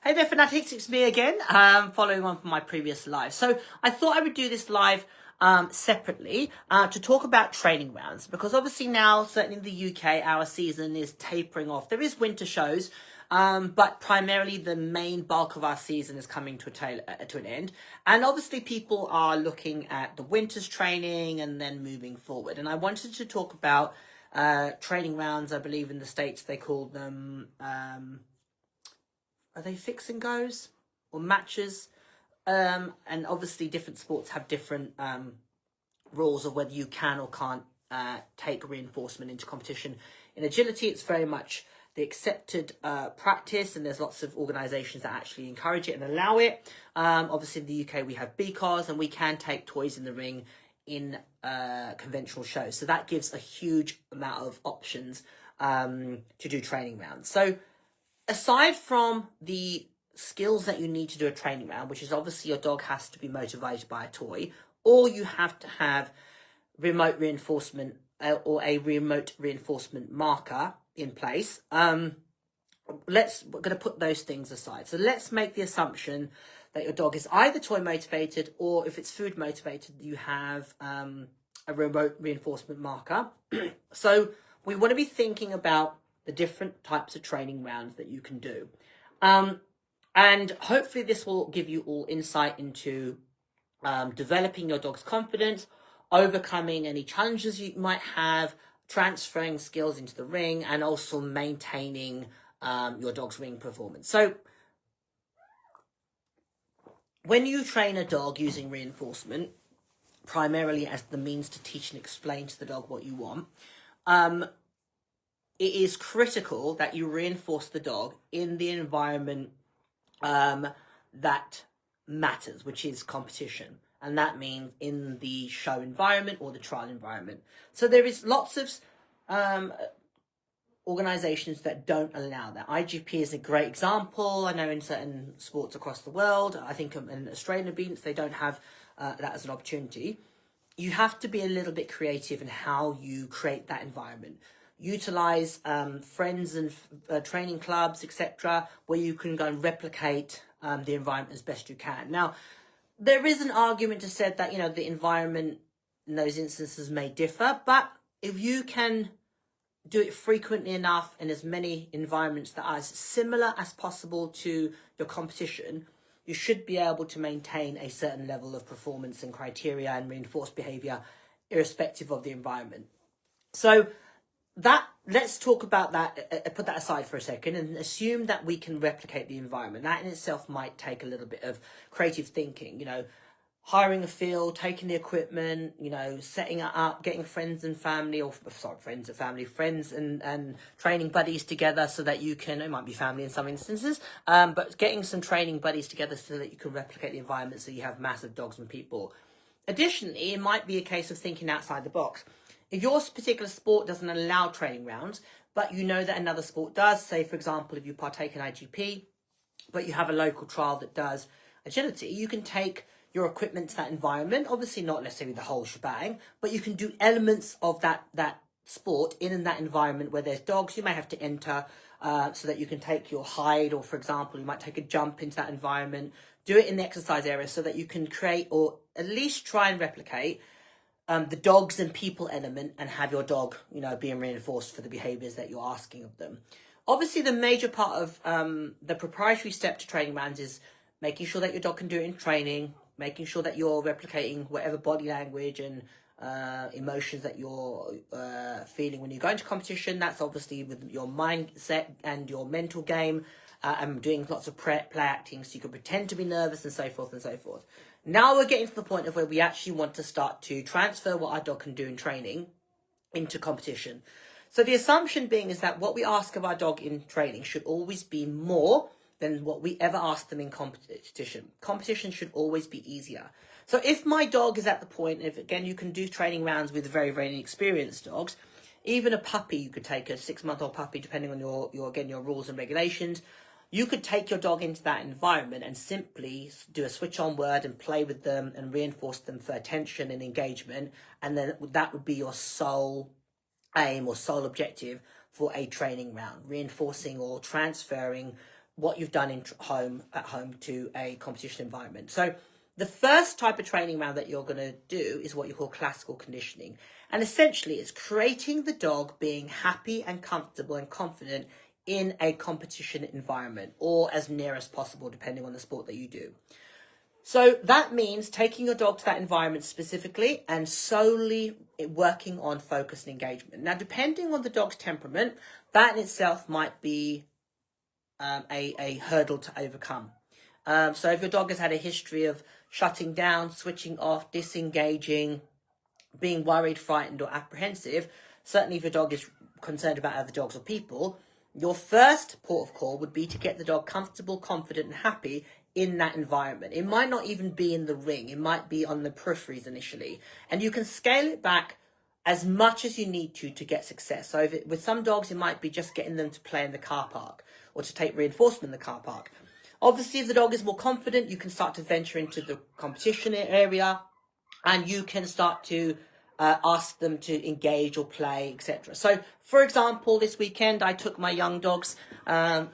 Hey there, fanatics, it's me again, following on from my previous live. So I thought I would do this live separately to talk about training rounds, because obviously now, certainly in the UK, our season is tapering off. There is winter shows, but primarily the main bulk of our season is coming to an end. And obviously people are looking at the winter's training and then moving forward. And I wanted to talk about training rounds. I believe in the States they call them... are they fix and goes or matches? And obviously different sports have different rules of whether you can or can't take reinforcement into competition. In agility, it's very much the accepted practice, and there's lots of organisations that actually encourage it and allow it. Obviously in the UK we have BCOS, and we can take toys in the ring in conventional shows. So that gives a huge amount of options to do training rounds. So aside from the skills that you need to do a training round, which is obviously your dog has to be motivated by a toy, or you have to have remote reinforcement or a remote reinforcement marker in place, we're going to put those things aside. So let's make the assumption that your dog is either toy motivated, or if it's food motivated, you have a remote reinforcement marker. So we want to be thinking about the different types of training rounds that you can do. And hopefully this will give you all insight into developing your dog's confidence, overcoming any challenges you might have, transferring skills into the ring, and also maintaining your dog's ring performance. So when you train a dog using reinforcement, primarily as the means to teach and explain to the dog what you want, it is critical that you reinforce the dog in the environment that matters, which is competition. And that means in the show environment or the trial environment. So there is lots of organisations that don't allow that. IGP is a great example. I know in certain sports across the world, I think in Australian obedience, they don't have that as an opportunity. You have to be a little bit creative in how you create that environment. Utilize friends and training clubs, etc., where you can go and replicate the environment as best you can. Now, there is an argument to say that, the environment in those instances may differ, but if you can do it frequently enough in as many environments that are as similar as possible to your competition, you should be able to maintain a certain level of performance and criteria and reinforced behaviour irrespective of the environment. So let's talk about that, put that aside for a second and assume that we can replicate the environment. That in itself might take a little bit of creative thinking, hiring a field, taking the equipment, setting it up, getting friends and training buddies together so that you can, it might be family in some instances, but getting some training buddies together so that you can replicate the environment so you have massive dogs and people. Additionally, it might be a case of thinking outside the box. If your particular sport doesn't allow training rounds, but you know that another sport does, say, for example, if you partake in IGP, but you have a local trial that does agility, you can take your equipment to that environment, obviously not necessarily the whole shebang, but you can do elements of that sport in that environment where there's dogs. You may have to enter so that you can take your hide, or for example, you might take a jump into that environment, do it in the exercise area so that you can create or at least try and replicate the dogs and people element and have your dog, being reinforced for the behaviours that you're asking of them. Obviously, the major part of the proprietary step to training rounds is making sure that your dog can do it in training, making sure that you're replicating whatever body language and emotions that you're feeling when you go into competition. That's obviously with your mindset and your mental game, and doing lots of play acting so you can pretend to be nervous and so forth and so forth. Now we're getting to the point of where we actually want to start to transfer what our dog can do in training into competition. So the assumption being is that what we ask of our dog in training should always be more than what we ever ask them in competition. Competition should always be easier. So if my dog is at the point, if again you can do training rounds with very, very inexperienced dogs, even a puppy, you could take a 6-month-old puppy, depending on your rules and regulations. You could take your dog into that environment and simply do a switch on word and play with them and reinforce them for attention and engagement. And then that would be your sole aim or sole objective for a training round, reinforcing or transferring what you've done at home to a competition environment. So the first type of training round that you're going to do is what you call classical conditioning. And essentially it's creating the dog being happy and comfortable and confident in a competition environment, or as near as possible, depending on the sport that you do. So that means taking your dog to that environment specifically and solely working on focus and engagement. Now, depending on the dog's temperament, that in itself might be a hurdle to overcome. So if your dog has had a history of shutting down, switching off, disengaging, being worried, frightened, or apprehensive, certainly if your dog is concerned about other dogs or people, your first port of call would be to get the dog comfortable, confident, and happy in that environment. It might not even be in the ring. It might be on the peripheries initially. And you can scale it back as much as you need to get success. So with some dogs, it might be just getting them to play in the car park or to take reinforcement in the car park. Obviously, if the dog is more confident, you can start to venture into the competition area and you can start to ask them to engage or play, etc. So, for example, this weekend I took my young dogs,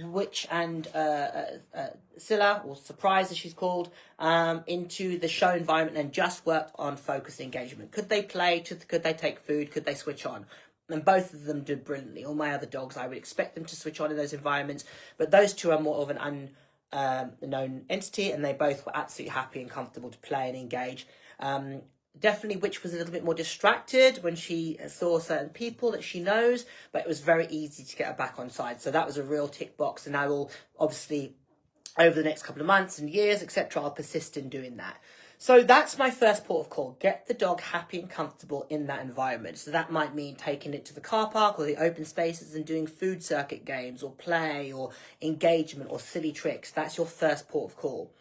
Witch and Scylla, or Surprise as she's called, into the show environment and just worked on focused engagement. Could they play? Could they take food? Could they switch on? And both of them did brilliantly. All my other dogs, I would expect them to switch on in those environments, but those two are more of an unknown entity, and they both were absolutely happy and comfortable to play and engage. Definitely Witch was a little bit more distracted when she saw certain people that she knows, but it was very easy to get her back on side. So that was a real tick box, and I will obviously, over the next couple of months and years, etc., I'll persist in doing that. So that's my first port of call. Get the dog happy and comfortable in that environment. So that might mean taking it to the car park or the open spaces and doing food circuit games or play or engagement or silly tricks. That's your first port of call.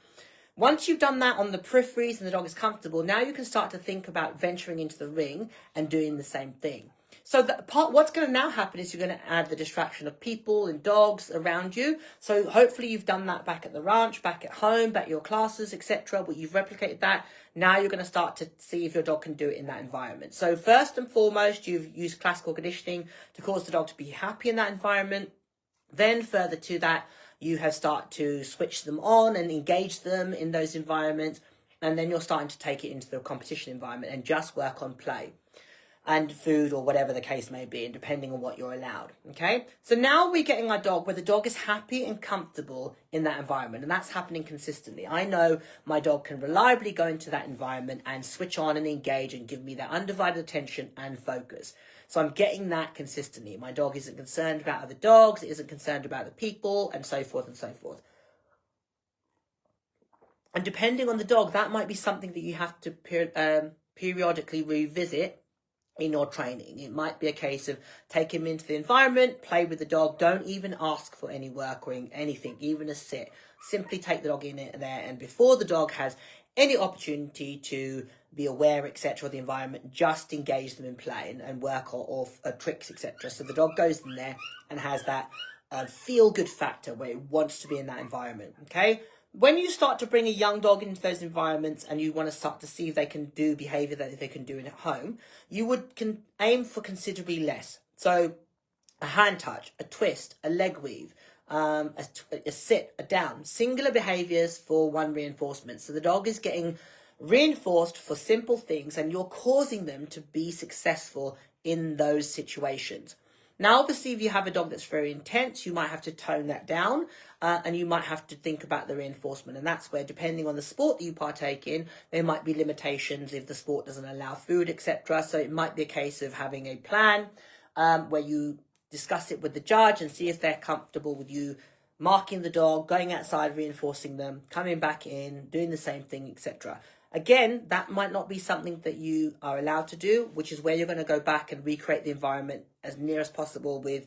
Once you've done that on the peripheries and the dog is comfortable, now you can start to think about venturing into the ring and doing the same thing. So what's going to now happen is you're going to add the distraction of people and dogs around you. So hopefully you've done that back at the ranch, back at home, back at your classes, etc. But you've replicated that. Now you're going to start to see if your dog can do it in that environment. So first and foremost, you've used classical conditioning to cause the dog to be happy in that environment. Then further to that, you have started to switch them on and engage them in those environments. And then you're starting to take it into the competition environment and just work on play and food or whatever the case may be, and depending on what you're allowed, okay? So now we're getting our dog where the dog is happy and comfortable in that environment, and that's happening consistently. I know my dog can reliably go into that environment and switch on and engage and give me that undivided attention and focus. So I'm getting that consistently. My dog isn't concerned about other dogs, it isn't concerned about the people, and so forth and so forth. And depending on the dog, that might be something that you have to periodically revisit in your training. It might be a case of take him into the environment, play with the dog, don't even ask for any work or anything, even a sit. Simply take the dog in there, and before the dog has any opportunity to be aware, etc., of the environment, just engage them in play and work off tricks, etc. So the dog goes in there and has that feel-good factor where it wants to be in that environment, okay? When you start to bring a young dog into those environments and you want to start to see if they can do behaviour that they can do at home, you can aim for considerably less. So a hand touch, a twist, a leg weave, a sit, a down, singular behaviours for one reinforcement. So the dog is getting reinforced for simple things and you're causing them to be successful in those situations. Now, obviously, if you have a dog that's very intense, you might have to tone that down and you might have to think about the reinforcement. And that's where, depending on the sport that you partake in, there might be limitations if the sport doesn't allow food, etc. So it might be a case of having a plan where you discuss it with the judge and see if they're comfortable with you marking the dog, going outside, reinforcing them, coming back in, doing the same thing, etc. Again, that might not be something that you are allowed to do, which is where you're going to go back and recreate the environment as near as possible with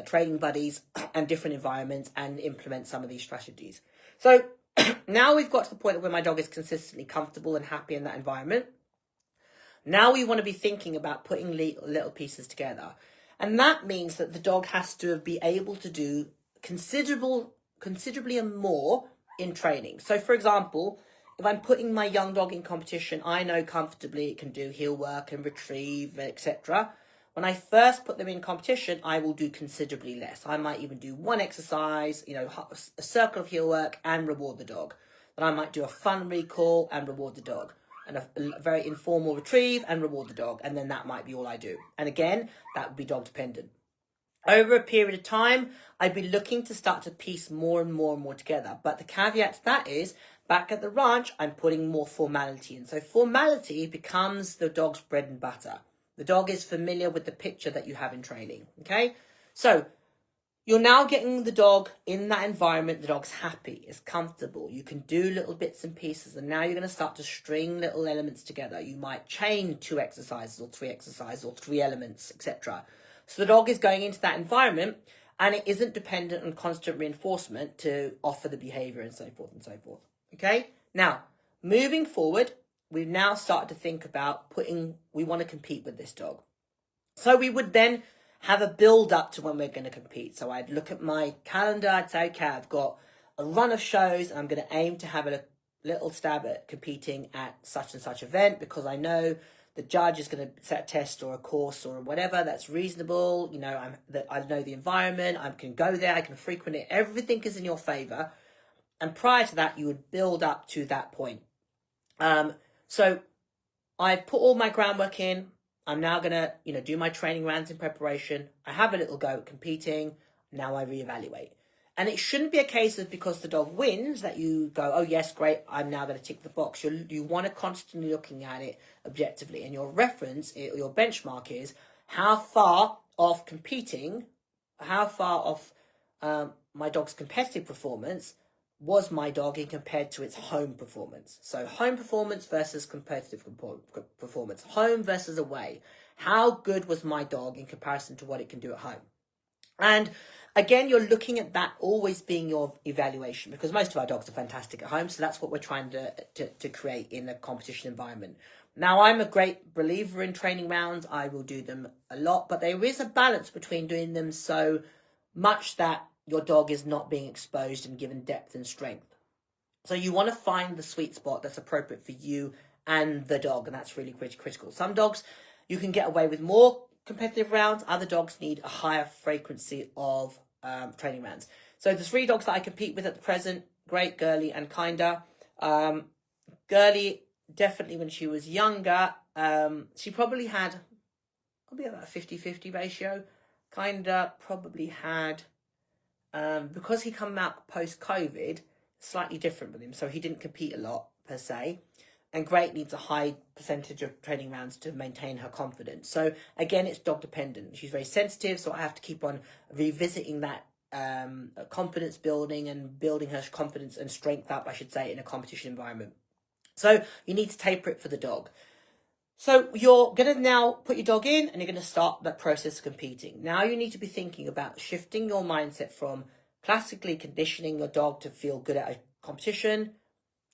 training buddies and different environments and implement some of these strategies. So now we've got to the point where my dog is consistently comfortable and happy in that environment. Now we want to be thinking about putting little pieces together. And that means that the dog has to be able to do considerably more in training. So for example, if I'm putting my young dog in competition, I know comfortably it can do heel work and retrieve, etc. When I first put them in competition, I will do considerably less. I might even do one exercise, a circle of heel work and reward the dog. Then I might do a fun recall and reward the dog, and a very informal retrieve and reward the dog. And then that might be all I do. And again, that would be dog dependent. Over a period of time, I'd be looking to start to piece more and more and more together. But the caveat to that is, back at the ranch, I'm putting more formality in. So formality becomes the dog's bread and butter. The dog is familiar with the picture that you have in training, okay? So you're now getting the dog in that environment. The dog's happy, it's comfortable. You can do little bits and pieces, and now you're going to start to string little elements together. You might chain 2 exercises or 3 exercises or 3 elements, etc. So the dog is going into that environment, and it isn't dependent on constant reinforcement to offer the behavior and so forth and so forth. Okay? Now, moving forward, we've now started to think about we want to compete with this dog. So we would then have a build up to when we're going to compete. So I'd look at my calendar, I'd say, okay, I've got a run of shows, and I'm going to aim to have a little stab at competing at such and such event, because I know the judge is going to set a test or a course or whatever that's reasonable. I know the environment, I can go there, I can frequent it, everything is in your favour. And prior to that, you would build up to that point. So I've put all my groundwork in. I'm now going to, do my training rounds in preparation. I have a little go at competing. Now I reevaluate. And it shouldn't be a case of because the dog wins that you go, oh, yes, great, I'm now going to tick the box. You want to constantly looking at it objectively. And your reference, your benchmark is how far off competing, how far off my dog's competitive performance was my dog in compared to its home performance. So home performance versus competitive performance. Home versus away. How good was my dog in comparison to what it can do at home? And again, you're looking at that always being your evaluation, because most of our dogs are fantastic at home. So that's what we're trying to create in a competition environment. Now, I'm a great believer in training rounds. I will do them a lot, but there is a balance between doing them so much that your dog is not being exposed and given depth and strength. So you want to find the sweet spot that's appropriate for you and the dog, and that's really critical. Some dogs, you can get away with more competitive rounds. Other dogs need a higher frequency of training rounds. So the 3 dogs that I compete with at the present, Great, Girly, and Kinder. Girly, definitely when she was younger, she probably had about a 50-50 ratio. Kinder probably had, because he come out post-COVID, slightly different with him. So he didn't compete a lot per se. And Great needs a high percentage of training rounds to maintain her confidence. So again, it's dog dependent. She's very sensitive, so I have to keep on revisiting that confidence building and building her confidence and strength up, I should say, in a competition environment. So you need to taper it for the dog. So you're going to now put your dog in and you're going to start that process of competing. Now you need to be thinking about shifting your mindset from classically conditioning your dog to feel good at a competition,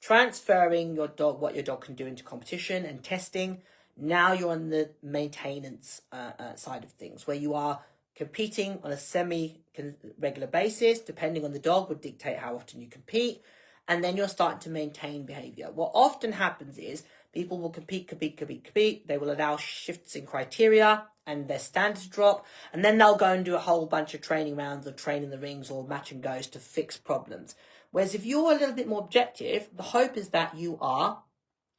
transferring what your dog can do into competition and testing. Now you're on the maintenance side of things, where you are competing on a semi-regular basis. Depending on the dog would dictate how often you compete. And then you're starting to maintain behavior. What often happens is people will compete. They will allow shifts in criteria and their standards drop. And then they'll go and do a whole bunch of training rounds or training the rings or match and goes to fix problems. Whereas if you're a little bit more objective, the hope is that you are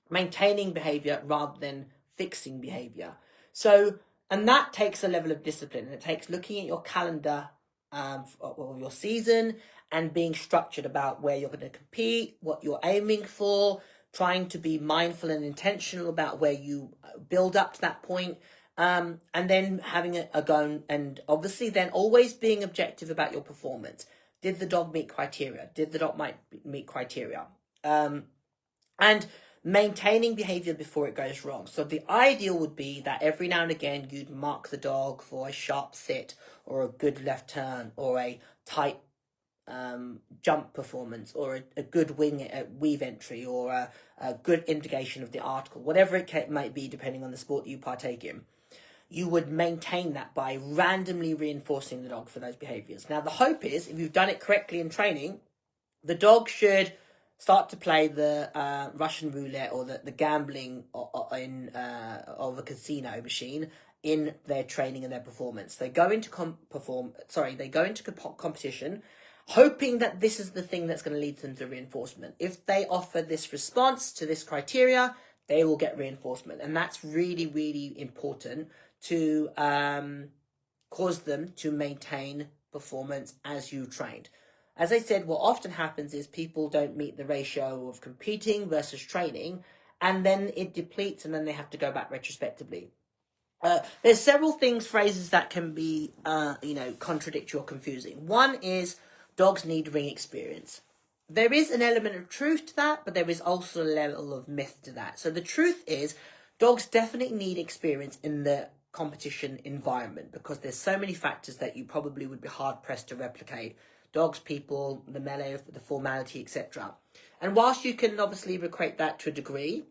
maintaining behavior rather than fixing behavior. So, and that takes a level of discipline, and it takes looking at your calendar or your season and being structured about where you're going to compete, what you're aiming for, trying to be mindful and intentional about where you build up to that point, and then having a go, and obviously then always being objective about your performance. Did the dog meet criteria? Did the dog meet criteria? And maintaining behavior before it goes wrong. So the ideal would be that every now and again you'd mark the dog for a sharp sit or a good left turn or a tight jump performance or a good weave entry or a good indication of the article, whatever it might be, depending on the sport you partake in. You would maintain that by randomly reinforcing the dog for those behaviors. Now, the hope is, if you've done it correctly in training, the dog should start to play the Russian roulette or the gambling of a casino machine in their training and their performance. They go into competition hoping that this is the thing that's going to lead them to reinforcement. If they offer this response to this criteria, they will get reinforcement. And that's really, really important to cause them to maintain performance as you trained. As I said, what often happens is people don't meet the ratio of competing versus training, and then it depletes, and then they have to go back retrospectively. There's several phrases that can be, contradictory or confusing. One is dogs need ring experience. There is an element of truth to that, but there is also a level of myth to that. So the truth is, dogs definitely need experience in the competition environment because there's so many factors that you probably would be hard pressed to replicate. Dogs, people, the melee, the formality, etc. And whilst you can obviously recreate that to a degree,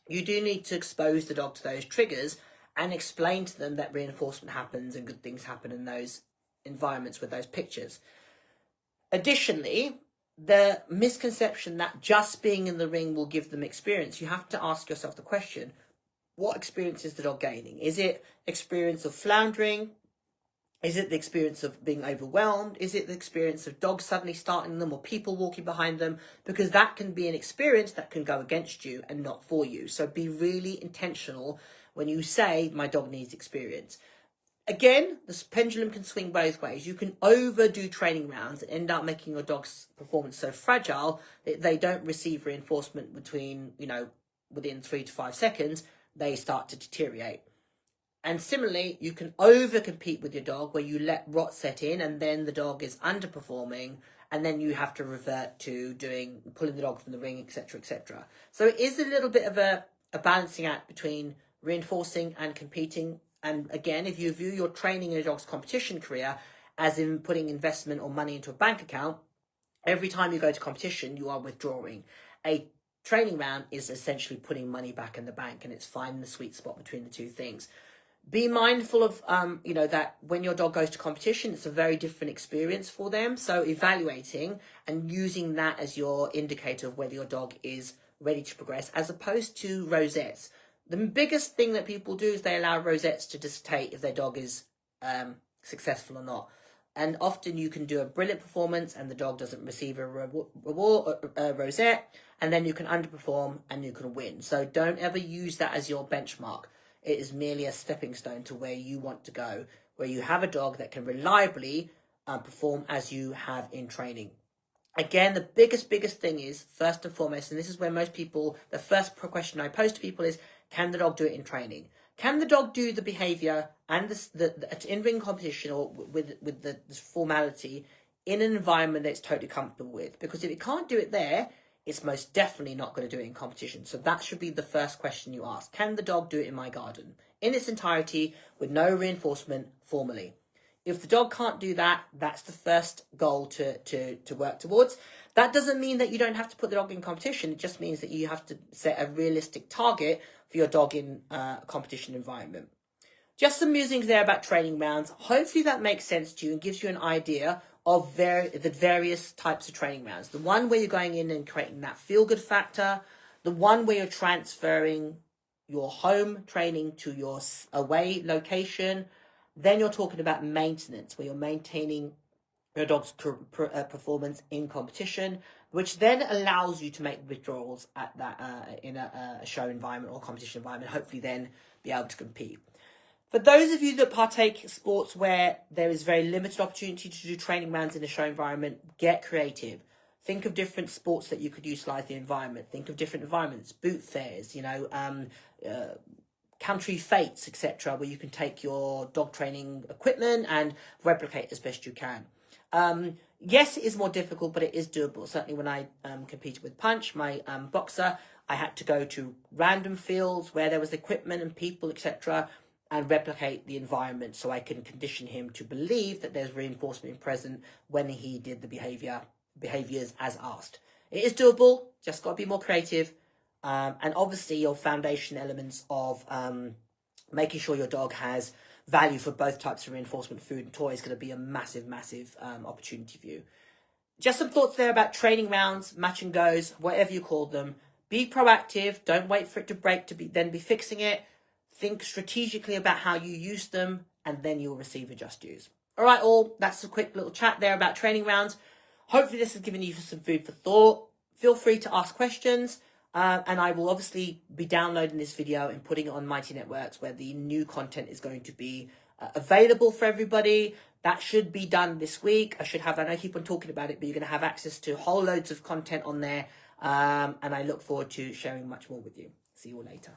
you do need to expose the dog to those triggers and explain to them that reinforcement happens and good things happen in those environments with those pictures. Additionally, the misconception that just being in the ring will give them experience, you have to ask yourself the question, what experience is the dog gaining? Is it experience of floundering? Is it the experience of being overwhelmed? Is it the experience of dogs suddenly starting them or people walking behind them? Because that can be an experience that can go against you and not for you. So be really intentional when you say, my dog needs experience. Again, this pendulum can swing both ways. You can overdo training rounds and end up making your dog's performance so fragile that they don't receive reinforcement within 3 to 5 seconds, they start to deteriorate. And similarly, you can over-compete with your dog where you let rot set in and then the dog is underperforming and then you have to revert to pulling the dog from the ring, etc., etc. So it is a little bit of a balancing act between reinforcing and competing. And again, if you view your training in a dog's competition career as in putting investment or money into a bank account, every time you go to competition, you are withdrawing. A training round is essentially putting money back in the bank, and it's finding the sweet spot between the two things. Be mindful of, that when your dog goes to competition, it's a very different experience for them. So evaluating and using that as your indicator of whether your dog is ready to progress, as opposed to rosettes. The biggest thing that people do is they allow rosettes to dictate if their dog is successful or not. And often you can do a brilliant performance and the dog doesn't receive a rosette, and then you can underperform and you can win. So don't ever use that as your benchmark. It is merely a stepping stone to where you want to go, where you have a dog that can reliably perform as you have in training. Again, the biggest thing is, first and foremost, and this is where most people, the first question I pose to people is, can the dog do it in training? Can the dog do the behaviour and the in-ring competition or with the formality in an environment that it's totally comfortable with? Because if it can't do it there, it's most definitely not going to do it in competition. So that should be the first question you ask. Can the dog do it in my garden in its entirety with no reinforcement formally? If the dog can't do that, that's the first goal to work towards. That doesn't mean that you don't have to put the dog in competition. It just means that you have to set a realistic target for your dog in a competition environment. Just some musings there about training rounds. Hopefully that makes sense to you and gives you an idea of the various types of training rounds. The one where you're going in and creating that feel-good factor. The one where you're transferring your home training to your away location. Then you're talking about maintenance, where you're maintaining your dog's performance in competition, which then allows you to make withdrawals at that in a show environment or competition environment, hopefully then be able to compete. For those of you that partake in sports where there is very limited opportunity to do training rounds in a show environment, get creative. Think of different sports that you could utilise the environment. Think of different environments, boot fairs, country fates, etc., where you can take your dog training equipment and replicate as best you can. Yes, it is more difficult, but it is doable. Certainly when I competed with Punch, my boxer, I had to go to random fields where there was equipment and people, etc., and replicate the environment so I can condition him to believe that there's reinforcement present when he did the behaviours as asked. It is doable, just got to be more creative. And obviously your foundation elements of making sure your dog has value for both types of reinforcement, food and toy, is going to be a massive opportunity for you. Just some thoughts there about training rounds, match and goes, whatever you call them. Be proactive. Don't wait for it to break then be fixing it. think strategically about how you use them, and then you'll receive a just use. All right, all, that's a quick little chat there about training rounds. Hopefully this has given you some food for thought. Feel free to ask questions, and I will obviously be downloading this video and putting it on Mighty Networks, where the new content is going to be available for everybody. That should be done this week. I know I keep on talking about it, but you're going to have access to whole loads of content on there, and I look forward to sharing much more with you. See you all later.